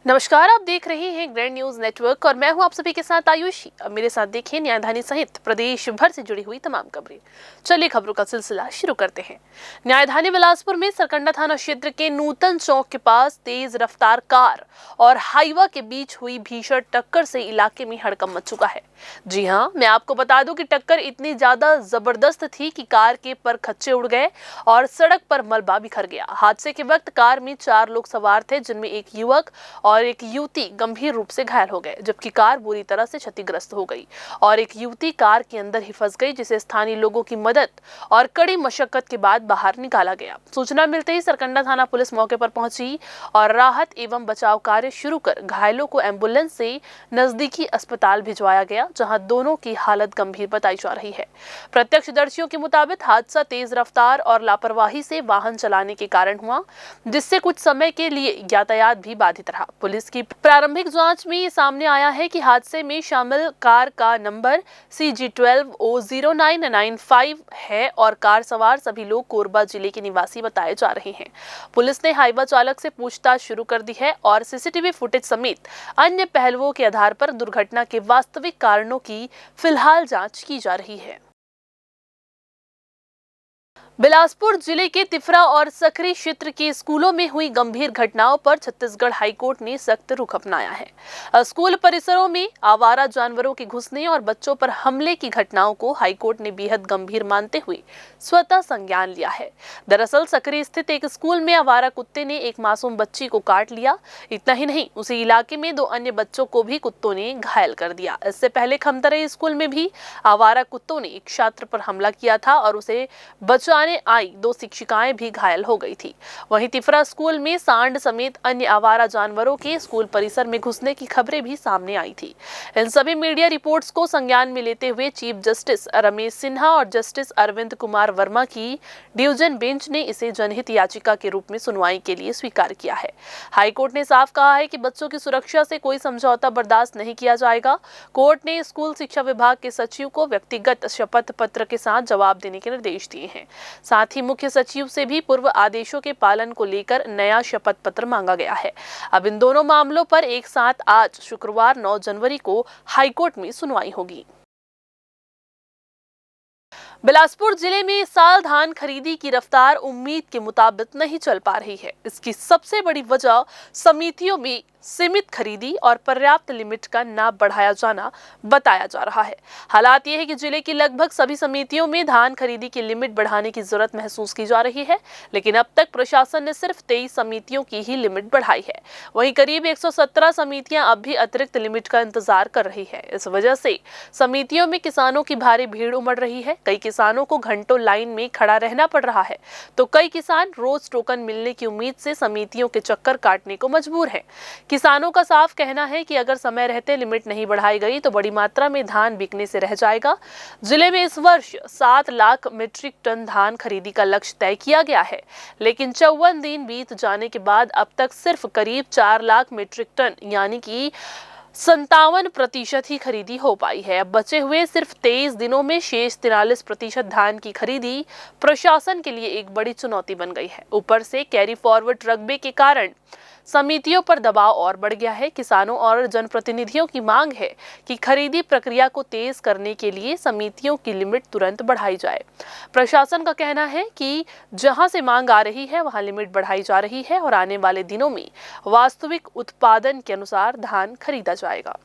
नमस्कार, आप देख रहे हैं ग्रैंड न्यूज नेटवर्क और मैं हूं आप सभी के साथ आयुषी। अब मेरे साथ देखिए न्यायधानी सहित प्रदेश भर से जुड़ी हुई तमाम खबरें। चलिए खबरों का सिलसिला शुरू करते हैं। न्यायधानी बिलासपुर में सरकंडा थाना क्षेत्र के नूतन चौक के पास तेज रफ्तार कार और हाईवा के बीच हुई भीषण टक्कर से इलाके में हड़कंप मच चुका है। जी हाँ, मैं आपको बता दूं कि टक्कर इतनी ज्यादा जबरदस्त थी कि कार के पर खच्चे उड़ गए और सड़क पर मलबा बिखर गया। हादसे के वक्त कार में 4 लोग सवार थे, जिनमें एक युवक और एक युवती गंभीर रूप से घायल हो गए, जबकि कार बुरी तरह से क्षतिग्रस्त हो गई और एक युवती कार के अंदर ही फंस गई, जिसे स्थानीय लोगों की मदद और कड़ी मशक्कत के बाद बाहर निकाला गया। सूचना मिलते ही सरकंडा थाना पुलिस मौके पर पहुंची और राहत एवं बचाव कार्य शुरू कर घायलों को एम्बुलेंस से नजदीकी अस्पताल भिजवाया गया, जहां दोनों की हालत गंभीर बताई जा रही है। प्रत्यक्षदर्शियों के मुताबिक हादसा तेज रफ्तार और लापरवाही से वाहन चलाने के कारण हुआ, जिससे कुछ समय के लिए यातायात भी बाधित रहा। पुलिस की प्रारंभिक जांच में ये सामने आया है कि हादसे में शामिल कार का नंबर CG12O0995 है और कार सवार सभी लोग कोरबा जिले के निवासी बताए जा रहे हैं। पुलिस ने हाईवा चालक से पूछताछ शुरू कर दी है और सीसीटीवी फुटेज समेत अन्य पहलुओं के आधार पर दुर्घटना के वास्तविक कारणों की फिलहाल जांच की जा रही है। बिलासपुर जिले के तिफरा और सकरी क्षेत्र के स्कूलों में हुई गंभीर घटनाओं पर छत्तीसगढ़ हाईकोर्ट ने सख्त रुख अपनाया है। स्कूल परिसरों में आवारा जानवरों के घुसने और बच्चों पर हमले की घटनाओं को हाईकोर्ट ने बेहद गंभीर मानते हुए स्वतः संज्ञान लिया है। दरअसल सकरी स्थित एक स्कूल में आवारा कुत्ते ने एक मासूम बच्ची को काट लिया। इतना ही नहीं, उसी इलाके में 2 अन्य बच्चों को भी कुत्तों ने घायल कर दिया। इससे पहले खमतराई स्कूल में भी आवारा कुत्तों ने एक छात्र पर हमला किया था और उसे बचाने आई 2 शिक्षिकाएं भी घायल हो गई थी। वहीं तिफरा स्कूल में सांड समेत अन्य आवारा जानवरों के स्कूल परिसर में घुसने की खबरें भी सामने आई थी। इन सभी मीडिया रिपोर्ट्स को संज्ञान में लेते हुए चीफ जस्टिस रमेश सिन्हा और जस्टिस अरविंद कुमार वर्मा की डिवीजन बेंच ने इसे जनहित याचिका के रूप में सुनवाई के लिए स्वीकार किया है। हाईकोर्ट ने साफ कहा है कि बच्चों की सुरक्षा से कोई समझौता बर्दाश्त नहीं किया जाएगा। कोर्ट ने स्कूल शिक्षा विभाग के सचिव को व्यक्तिगत शपथ पत्र के साथ जवाब देने के निर्देश दिए हैं। साथ ही मुख्य सचिव से भी पूर्व आदेशों के पालन को लेकर नया शपथ पत्र मांगा गया है। अब इन दोनों मामलों पर एक साथ आज शुक्रवार 9 जनवरी को हाईकोर्ट में सुनवाई होगी। बिलासपुर जिले में इस साल धान खरीदी की रफ्तार उम्मीद के मुताबिक नहीं चल पा रही है। इसकी सबसे बड़ी वजह समितियों में सीमित खरीदी और पर्याप्त लिमिट का न बढ़ाया जाना बताया जा रहा है। हालात ये है कि जिले की लगभग सभी समितियों में धान खरीदी की लिमिट बढ़ाने की जरूरत महसूस की जा रही है, लेकिन अब तक प्रशासन ने सिर्फ 23 समितियों की ही लिमिट बढ़ाई है। वहीं करीब 117 समितियां अब भी अतिरिक्त लिमिट का इंतजार कर रही है। इस वजह से समितियों में किसानों की भारी भीड़ उमड़ रही है। कई किसानों को घंटों लाइन में खड़ा रहना पड़ रहा है, तो कई किसान रोज टोकन मिलने की उम्मीद से समितियों के चक्कर काटने को मजबूर हैं। किसानों का साफ कहना है कि अगर समय रहते लिमिट नहीं बढ़ाई गई तो बड़ी मात्रा में धान बिकने से रह जाएगा। जिले में इस वर्ष 7 लाख मीट्रिक टन धान खरीदी का लक्ष्य तय किया गया है, लेकिन 54 दिन बीत जाने के बाद अब तक सिर्फ करीब 4 लाख मीट्रिक टन यानी कि 57% ही खरीदी हो पाई है। अब बचे हुए सिर्फ 23 दिनों में शेष 43% धान की खरीदी प्रशासन के लिए एक बड़ी चुनौती बन गई है। ऊपर से कैरी फॉरवर्ड रकबे के कारण समितियों पर दबाव और बढ़ गया है। किसानों और जनप्रतिनिधियों की मांग है कि खरीदी प्रक्रिया को तेज करने के लिए समितियों की लिमिट तुरंत बढ़ाई जाए। प्रशासन का कहना है कि जहां से मांग आ रही है वहां लिमिट बढ़ाई जा रही है और आने वाले दिनों में वास्तविक उत्पादन के अनुसार धान खरीदा जाएगा।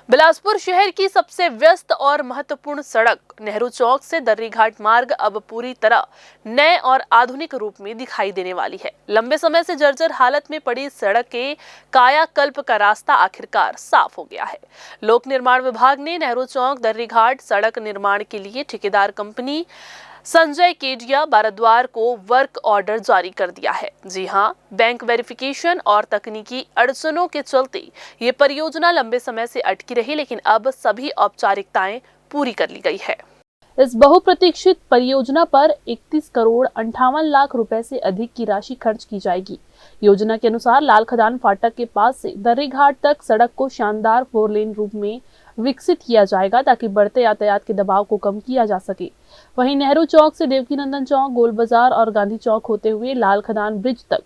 बिलासपुर शहर की सबसे व्यस्त और महत्वपूर्ण सड़क नेहरू चौक से दर्रीघाट मार्ग अब पूरी तरह नए और आधुनिक रूप में दिखाई देने वाली है। लंबे समय से जर्जर हालत में पड़ी सड़क के कायाकल्प का रास्ता आखिरकार साफ हो गया है। लोक निर्माण विभाग ने नेहरू चौक दर्रीघाट सड़क निर्माण के लिए ठेकेदार कंपनी संजय केडिया भारद्वाज को वर्क ऑर्डर जारी कर दिया है। जी हां, बैंक वेरिफिकेशन और तकनीकी अड़चनों के चलते ये परियोजना लंबे समय से अटकी रही, लेकिन अब सभी औपचारिकताएं पूरी कर ली गई है। इस बहुप्रतीक्षित परियोजना पर 31 करोड़ 58 लाख रुपए से अधिक की राशि खर्च की जाएगी। योजना के अनुसार लाल खदान फाटक के पास से दर्रीघाट तक सड़क को शानदार 4 लेन रूप में विकसित किया जाएगा, ताकि बढ़ते यातायात के दबाव को कम किया जा सके। वहीं नेहरू चौक से देवकीनंदन चौक, गोल बाजार और गांधी चौक होते हुए लाल खदान ब्रिज तक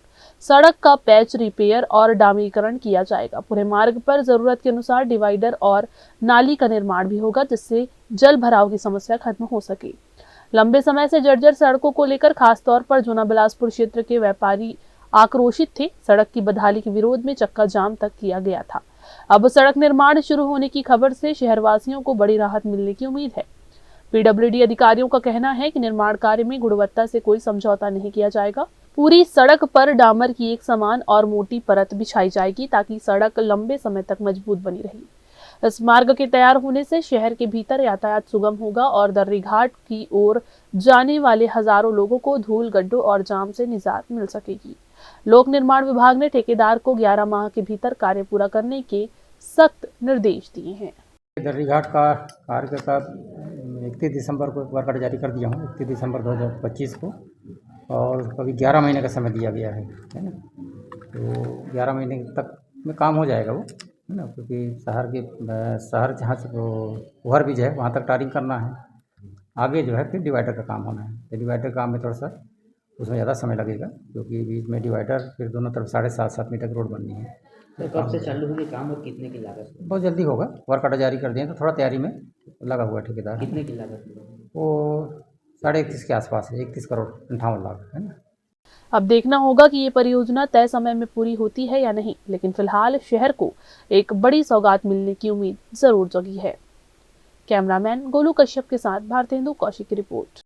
सड़क का पैच रिपेयर और डामरीकरण किया जाएगा। पूरे मार्ग पर जरूरत के अनुसार डिवाइडर और नाली का निर्माण भी होगा, जिससे जल भराव की समस्या खत्म हो सके। लंबे समय से जर्जर सड़कों को लेकर खासतौर पर जूना बिलासपुर क्षेत्र के व्यापारी आक्रोशित थे। सड़क की बदहाली के विरोध में चक्का जाम तक किया गया था। अब सड़क निर्माण शुरू होने की खबर से शहरवासियों को बड़ी राहत मिलने की उम्मीद है। पीडब्ल्यूडी अधिकारियों का कहना है कि निर्माण कार्य में गुणवत्ता से कोई समझौता नहीं किया जाएगा। पूरी सड़क पर डामर की एक समान और मोटी परत बिछाई जाएगी, ताकि सड़क लंबे समय तक मजबूत बनी रहेगी। इस मार्ग के तैयार होने से शहर के भीतर यातायात सुगम होगा और दर्री घाट की ओर जाने वाले हजारों लोगों को धूल, गड्ढों और जाम से निजात मिल सकेगी। लोक निर्माण विभाग ने ठेकेदार को 11 माह के भीतर कार्य पूरा करने के सख्त निर्देश दिए हैं। दर्री घाट का कार्य का 31 दिसंबर को एक बार कार्ड जारी कर दिया हूँ, 31 दिसंबर 2025 को, और अभी 11 महीने का समय दिया गया है ना। तो 11 महीने तक में काम हो जाएगा वो, है ना, क्योंकि शहर जहाँ से वो ओवर ब्रिज है वहाँ तक टारिंग करना है। आगे जो है फिर डिवाइडर का काम होना है। तो डिवाइडर काम में थोड़ा सा उसमें ज़्यादा समय लगेगा, क्योंकि बीच में डिवाइडर, फिर दोनों तरफ 7.5 मीटर की रोड बननी है। तो कब से चालू होगी काम और कितने की लागत? बहुत जल्दी होगा। वर्क ऑर्डर जारी कर दिए, तो थोड़ा तैयारी में लगा हुआ है ठेकेदार। कितने की लागत? वो 31.5 के आसपास है, 31 करोड़ 58 लाख, है ना। अब देखना होगा कि ये परियोजना तय समय में पूरी होती है या नहीं, लेकिन फिलहाल शहर को एक बड़ी सौगात मिलने की उम्मीद जरूर जगी है। कैमरामैन गोलू कश्यप के साथ भारतेंदु कौशिक की रिपोर्ट।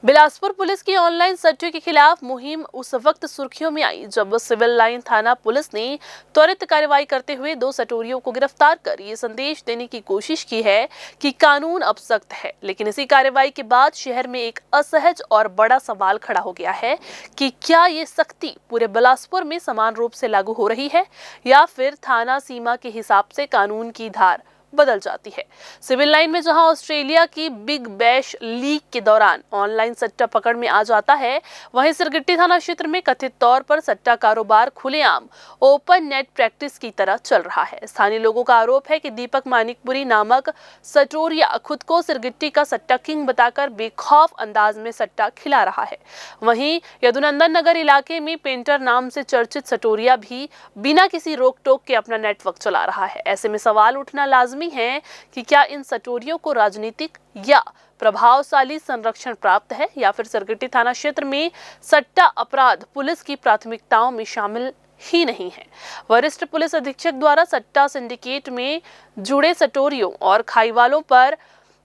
बिलासपुर पुलिस की ऑनलाइन सट्टे के खिलाफ मुहिम उस वक्त सुर्खियों में आई जब सिविल लाइन थाना पुलिस ने त्वरित कार्रवाई करते हुए 2 सटोरियों को गिरफ्तार कर ये संदेश देने की कोशिश की है कि कानून अब सख्त है। लेकिन इसी कार्रवाई के बाद शहर में एक असहज और बड़ा सवाल खड़ा हो गया है कि क्या ये सख्ती पूरे बिलासपुर में समान रूप से लागू हो रही है या फिर थाना सीमा के हिसाब से कानून की धार बदल जाती है। सिविल लाइन में जहां ऑस्ट्रेलिया की बिग बैश लीग के दौरान ऑनलाइन सट्टा पकड़ में आ जाता है, वहीं सिरगिट्टी थाना क्षेत्र में कथित तौर पर सट्टा कारोबार खुलेआम ओपन नेट प्रैक्टिस की तरह चल रहा है। स्थानीय लोगों का आरोप है कि दीपक मानिकपुरी नामक सटोरिया खुद को सिरगिट्टी का सट्टा किंग बताकर बेखौफ अंदाज में सट्टा खिला रहा है। वहीं यदुनंदन नगर इलाके में पेंटर नाम से चर्चित सटोरिया भी बिना किसी रोक टोक के अपना नेटवर्क चला रहा है। ऐसे में सवाल उठना लाजमी है कि क्या इन सटोरियों को राजनीतिक या प्रभावशाली संरक्षण प्राप्त है या फिर सिरगिट्टी थाना क्षेत्र में सट्टा अपराध पुलिस की प्राथमिकताओं में शामिल ही नहीं है। वरिष्ठ पुलिस अधीक्षक द्वारा सट्टा सिंडिकेट में जुड़े सटोरियों और खाईवालों पर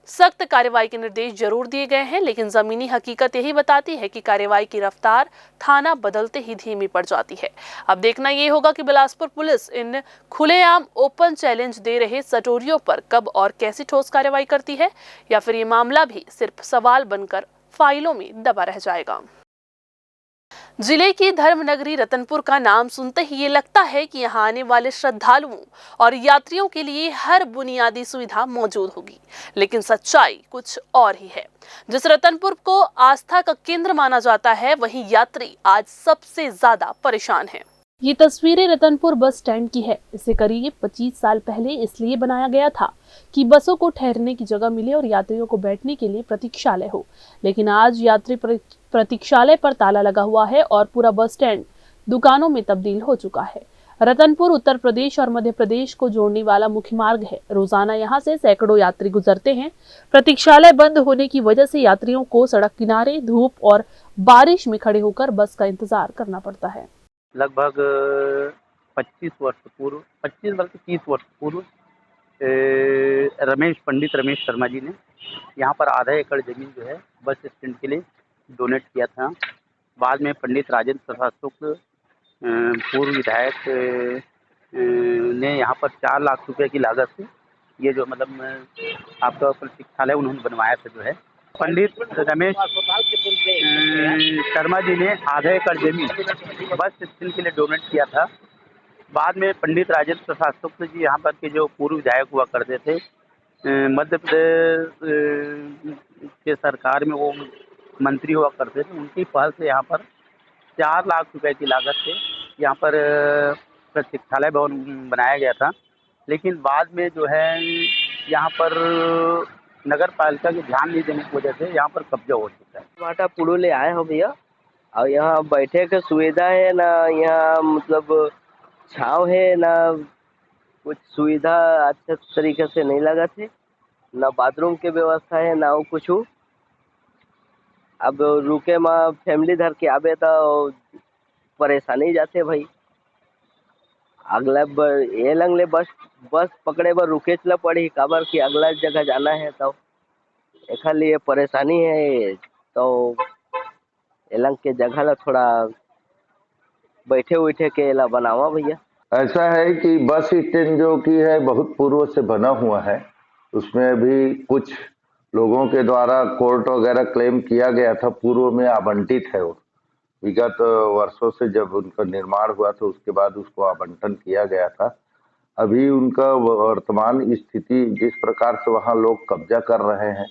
सख्त कार्रवाई के निर्देश जरूर दिए गए हैं, लेकिन जमीनी हकीकत यही बताती है कि कार्रवाई की रफ्तार थाना बदलते ही धीमी पड़ जाती है। अब देखना ये होगा कि बिलासपुर पुलिस इन खुलेआम ओपन चैलेंज दे रहे सटोरियों पर कब और कैसी ठोस कार्रवाई करती है या फिर ये मामला भी सिर्फ सवाल बनकर फाइलों में दबा रह जाएगा। जिले की धर्मनगरी रतनपुर का नाम सुनते ही ये लगता है कि यहाँ आने वाले श्रद्धालुओं और यात्रियों के लिए हर बुनियादी सुविधा मौजूद होगी, लेकिन सच्चाई कुछ और ही है। जिस रतनपुर को आस्था का केंद्र माना जाता है, वहीं यात्री आज सबसे ज्यादा परेशान हैं। ये तस्वीरें रतनपुर बस स्टैंड की है। इसे करीब 25 साल पहले इसलिए बनाया गया था कि बसों को ठहरने की जगह मिले और यात्रियों को बैठने के लिए प्रतीक्षालय हो, लेकिन आज यात्री प्रतीक्षालय पर ताला लगा हुआ है और पूरा बस स्टैंड दुकानों में तब्दील हो चुका है। रतनपुर उत्तर प्रदेश और मध्य प्रदेश को जोड़ने वाला मुख्य मार्ग है। रोजाना यहाँ से सैकड़ों यात्री गुजरते हैं। प्रतीक्षालय बंद होने की वजह से यात्रियों को सड़क किनारे धूप और बारिश में खड़े होकर बस का इंतजार करना पड़ता है। लगभग 25 वर्ष पूर्व 25 बल्कि 30 वर्ष पूर्व पंडित रमेश शर्मा जी ने यहाँ पर आधा एकड़ ज़मीन जो है बस स्टैंड के लिए डोनेट किया था। बाद में पंडित राजेंद्र प्रसाद शुक्ल पूर्व विधायक ने यहाँ पर 4 लाख रुपए की लागत से ये जो मतलब आपका प्रतीक्षालय उन्होंने बनवाया था। जो है पंडित रमेश शर्मा जी ने आधा एकड़ जमीन बस स्टैंड के लिए डोनेट किया था। बाद में पंडित राजेंद्र प्रसाद शुक्ल जी यहाँ पर के जो पूर्व विधायक हुआ करते थे, मध्य प्रदेश के सरकार में वो मंत्री हुआ करते थे, उनकी पहल से यहाँ पर 4 लाख रुपए की लागत से यहाँ पर प्रतीक्षालय भवन बनाया गया था। लेकिन बाद में जो है यहाँ पर नगर पालिका के ध्यान नहीं देने की वजह से यहाँ पर कब्जा हो चुका है। वाटा पुड़ो ले आए हो भैया? और यहाँ बैठे के सुविधा है ना, यहाँ मतलब छाँव है ना, कुछ सुविधा अच्छे तरीके से नहीं लगा थे, ना बाथरूम के व्यवस्था है ना वो कुछ। अब रुके माँ फैमिली धर के आवे तो परेशानी जाते भाई। अगला ये लंगले बस बस पकड़े बर रुके चला पड़ी काबर की अगला जगह जाना है तो एक लिए परेशानी है। तो एलंग के जगह ला थोड़ा बैठे उठे के ला बनावा भैया। ऐसा है कि बस स्टैंड जो की है बहुत पूर्व से बना हुआ है, उसमें भी कुछ लोगों के द्वारा कोर्ट वगैरह क्लेम किया गया था, पूर्व में आवंटित है वो। विगत वर्षों से जब उनका निर्माण हुआ तो उसके बाद उसको आवंटन किया गया था। अभी उनका वर्तमान स्थिति जिस प्रकार से वहाँ लोग कब्जा कर रहे हैं,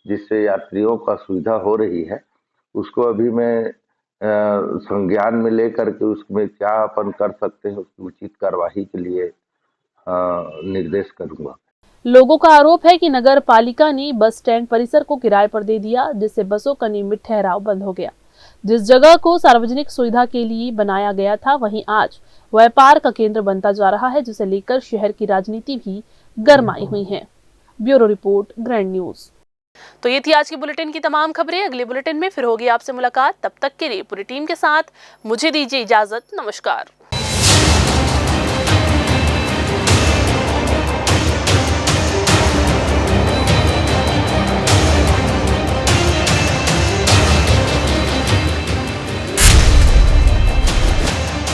जिससे यात्रियों का सुविधा हो रही है, उसको अभी मैं संज्ञान में लेकर के उसमें क्या अपन कर सकते हैं उसकी उचित कार्यवाही के लिए निर्देश करूंगा। लोगों का आरोप है कि नगर पालिका ने बस स्टैंड परिसर को किराए पर दे दिया, जिससे बसों का नियमित ठहराव बंद हो गया। जिस जगह को सार्वजनिक सुविधा के लिए बनाया गया था, वहीं आज व्यापार का केंद्र बनता जा रहा है, जिसे लेकर शहर की राजनीति भी गरमाई हुई है। Bureau report, grand news. तो ये थी आज की बुलेटिन की तमाम खबरें। अगले बुलेटिन में फिर होगी आपसे मुलाकात। तब तक के लिए पूरी टीम के साथ मुझे दीजिए इजाजत। नमस्कार।